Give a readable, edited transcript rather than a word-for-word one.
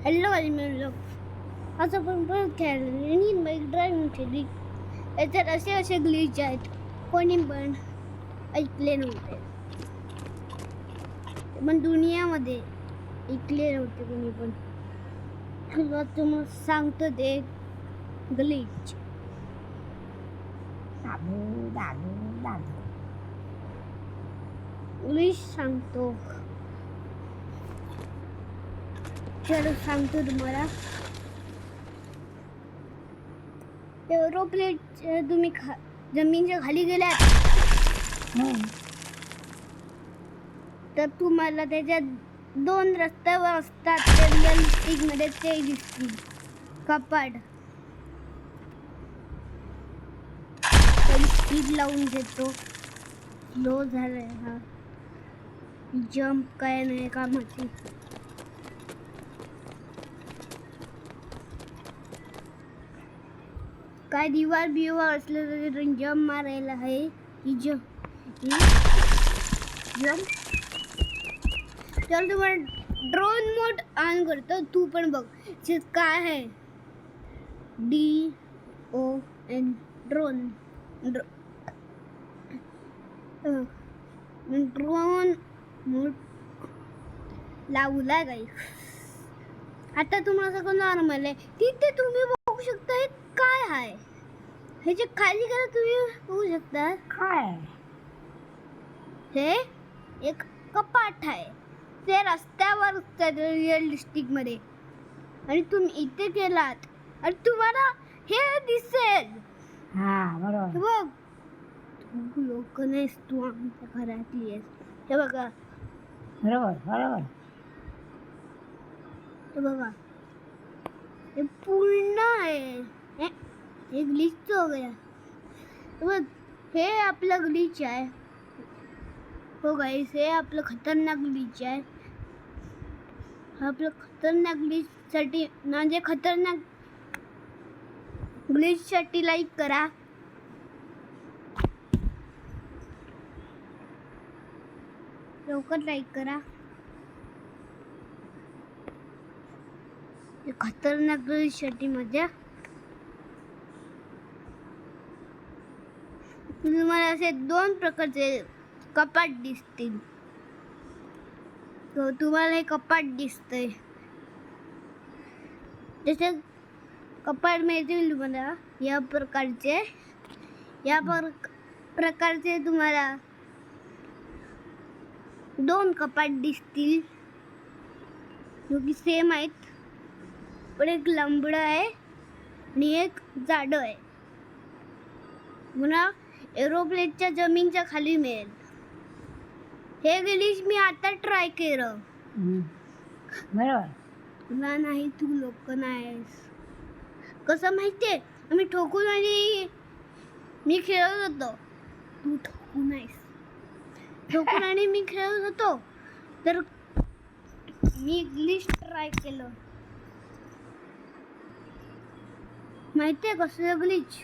Hello अलमेलो आज आपण परत खेळायला बाईक ड्रायव्हिंग केली. याच्यात असे असे ग्लिच आहेत, कोणी पण ऐकले नव्हते. पण दुनियामध्ये ऐकले नव्हते कोणी पण. तुला तुम्हाला सांगतो ते ग्लिच. दादू दादू दादू ग्लिच सांगतो. चलो सांगतो तुम्हाला. एरोप्लेन तुम्ही जमीनच्या खाली गेलात तर तुम्हाला त्याच्यात दोन रस्त्यावर असतात. ते रिअलिस्टिक मध्ये ते दिसतील. कपाट स्पीड लावून देतो. स्लो झालाय हा. जंप काय नाही कामाची. काय दिवार बिवार असलं तरी जंप मारायला आहे. ही जंप चल तुम्हाला ड्रोन मोड ऑन करतो. तू पण बघ काय आहे. DON ड्रोन ड्रोन मोड लावला गाईस. आता तुम्हाला सगळं नॉर्मल आहे. तिथे तुम्ही बघू शकता हे काय आहे. ह्याच्या खाली गेला तुम्ही बघू शकता काय हे एक कपाट आहे. ते रस्त्यावर रिअलिस्टिक मध्ये आणि तुम्ही इथे गेलात आणि तुम्हाला हे दिसेल. हा बरोबर बघ तू लोक नाहीस, तू आमच्या घरातली आहेस. हे बघा बरोबर बरोबर हे बघा हे पूर्ण आहे. हे ग्लिच वगैरे बघ. हे आपलं ग्लिच आहे. हो गाईस हे आपलं खतरनाक ग्लिच आहे. आपलं खतरनाक ग्लिच साठी म्हणजे खतरनाक ग्लिच साठी लाईक करा. लवकर लाईक करा. खतरनाक ग्लिच साठी मजा. तुम्हाला असे दोन प्रकारचे कपाट दिसतील. तुम्हाला हे कपाट दिसतंय. जसे कपाट मिळतील तुम्हाला या प्रकारचे. प्रकारचे तुम्हाला दोन कपाट दिसतील जो की सेम आहेत. पण एक लांबड आहे आणि एक जाड आहे. पुन्हा एरोप्लेनच्या जमीनच्या खाली मिळेल. हे ग्लिच मी आता ट्राय केलं. बरोबर तुला नाही, तू लोक नाहीस. कसं माहितीये मी ठोकून आणि मी खेळत होतो. तू ठोकून नाहीस. ठोकून आणि मी खेळत होतो तर मी ग्लिच ट्राय केलं. माहितीये कसं ग्लिच.